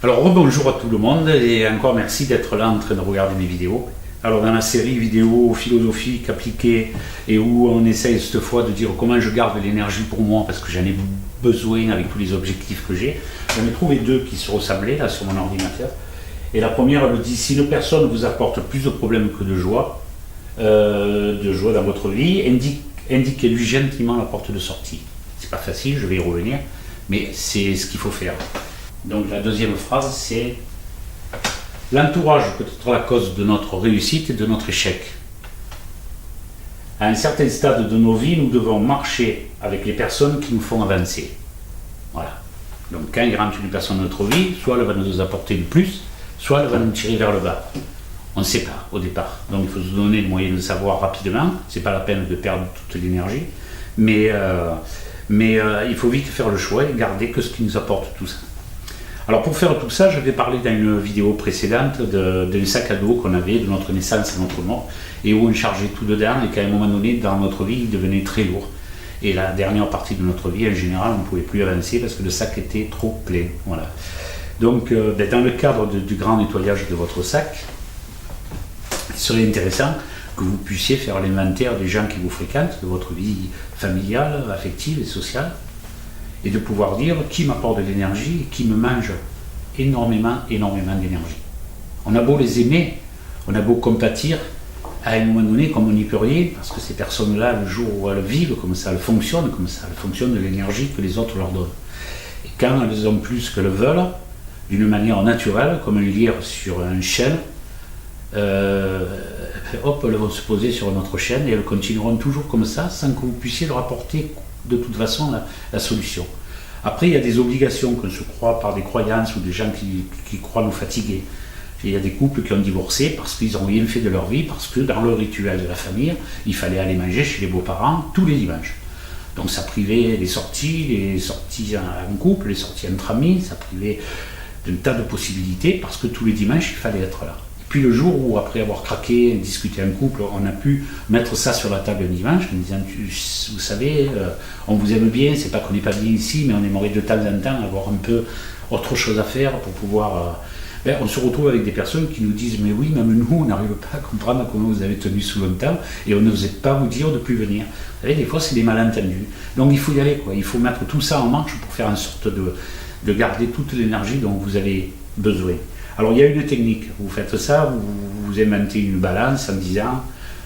Alors rebonjour à tout le monde et encore merci d'être là en train de regarder mes vidéos. Alors dans la série vidéo philosophique appliquée et où on essaye cette fois de dire comment je garde l'énergie pour moi parce que j'en ai besoin avec tous les objectifs que j'ai, j'en ai trouvé deux qui se ressemblaient là sur mon ordinateur. Et la première elle dit si une personne vous apporte plus de problèmes que de joie dans votre vie, indiquez-lui gentiment la porte de sortie. C'est pas facile, je vais y revenir, mais c'est ce qu'il faut faire. Donc la deuxième phrase, c'est l'entourage peut être la cause de notre réussite et de notre échec. À un certain stade de nos vies, nous devons marcher avec les personnes qui nous font avancer. Voilà. Donc quand il rentre une personne dans notre vie, soit elle va nous apporter du plus, soit elle va nous tirer vers le bas. On ne sait pas au départ. Donc il faut se donner le moyen de savoir rapidement. C'est pas la peine de perdre toute l'énergie, mais il faut vite faire le choix et garder que ce qui nous apporte tout ça. Alors pour faire tout ça, je vais parler dans une vidéo précédente d'un sac à dos qu'on avait de notre naissance à notre mort et où on chargeait tout dedans et qu'à un moment donné dans notre vie il devenait très lourd. Et la dernière partie de notre vie en général on ne pouvait plus avancer parce que le sac était trop plein. Voilà. Donc dans le cadre du grand nettoyage de votre sac, il serait intéressant que vous puissiez faire l'inventaire des gens qui vous fréquentent, de votre vie familiale, affective et sociale, et de pouvoir dire qui m'apporte de l'énergie et qui me mange énormément d'énergie. On a beau les aimer, on a beau compatir, à un moment donné, comme on n'y peut rien, parce que ces personnes-là, le jour où elles vivent, comme ça elles fonctionnent de l'énergie que les autres leur donnent. Et quand elles ont plus qu'elles veulent, d'une manière naturelle, comme un lierre sur un chêne, hop, elles vont se poser sur notre chaîne et elles continueront toujours comme ça sans que vous puissiez leur apporter de toute façon la solution. Après, il y a des obligations qu'on se croit par des croyances ou des gens qui croient nous fatiguer. Il y a des couples qui ont divorcé parce qu'ils n'ont rien fait de leur vie, parce que dans le rituel de la famille, il fallait aller manger chez les beaux-parents tous les dimanches. Donc ça privait les sorties en couple, les sorties entre amis, ça privait d'un tas de possibilités parce que tous les dimanches, il fallait être là. Puis le jour où, après avoir craqué, discuté en couple, on a pu mettre ça sur la table un dimanche en disant vous savez, on vous aime bien, c'est pas qu'on n'est pas bien ici, mais on aimerait de temps en temps avoir un peu autre chose à faire pour pouvoir... on se retrouve avec des personnes qui nous disent mais oui, même nous, on n'arrive pas à comprendre comment vous avez tenu si longtemps et on n'osait pas vous dire de plus venir. Vous savez, des fois, c'est des malentendus. Donc il faut y aller, quoi. Il faut mettre tout ça en marche pour faire en sorte de garder toute l'énergie dont vous avez besoin. Alors il y a une technique, vous faites ça, vous inventez une balance en disant,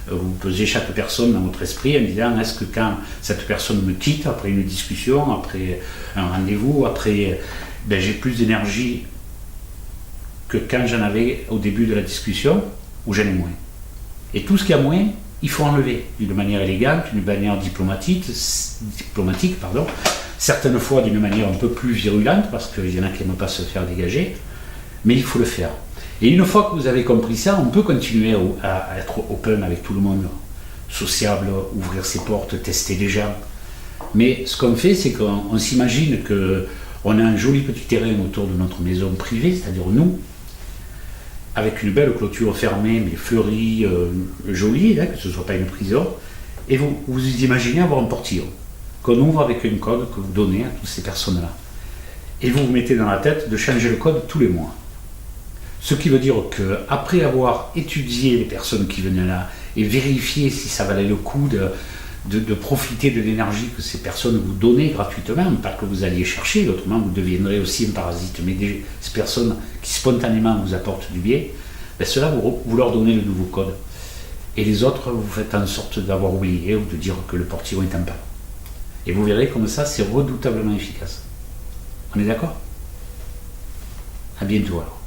vous pesez chaque personne dans votre esprit en disant est-ce que quand cette personne me quitte, après une discussion, après un rendez-vous, après j'ai plus d'énergie que quand j'en avais au début de la discussion, ou j'en ai moins. Et tout ce qu'il y a moins, il faut enlever d'une manière élégante, d'une manière diplomatique, certaines fois d'une manière un peu plus virulente, parce qu'il y en a qui n'aiment pas se faire dégager, mais il faut le faire. Et une fois que vous avez compris ça, on peut continuer à être open avec tout le monde, sociable, ouvrir ses portes, tester les gens. Mais ce qu'on fait, c'est qu'on s'imagine qu'on a un joli petit terrain autour de notre maison privée, c'est-à-dire nous, avec une belle clôture fermée, mais fleurie, jolie, que ce ne soit pas une prison, et vous imaginez avoir un portillon qu'on ouvre avec une code que vous donnez à toutes ces personnes-là. Et vous vous mettez dans la tête de changer le code tous les mois. Ce qui veut dire qu'après avoir étudié les personnes qui venaient là et vérifié si ça valait le coup de profiter de l'énergie que ces personnes vous donnaient gratuitement, pas que vous alliez chercher, autrement vous deviendrez aussi un parasite, mais ces personnes qui spontanément vous apportent du bien, ceux-là vous leur donnez le nouveau code. Et les autres, vous faites en sorte d'avoir oublié ou de dire que le portillon est en panne. Et vous verrez comme ça, c'est redoutablement efficace. On est d'accord? À bientôt alors.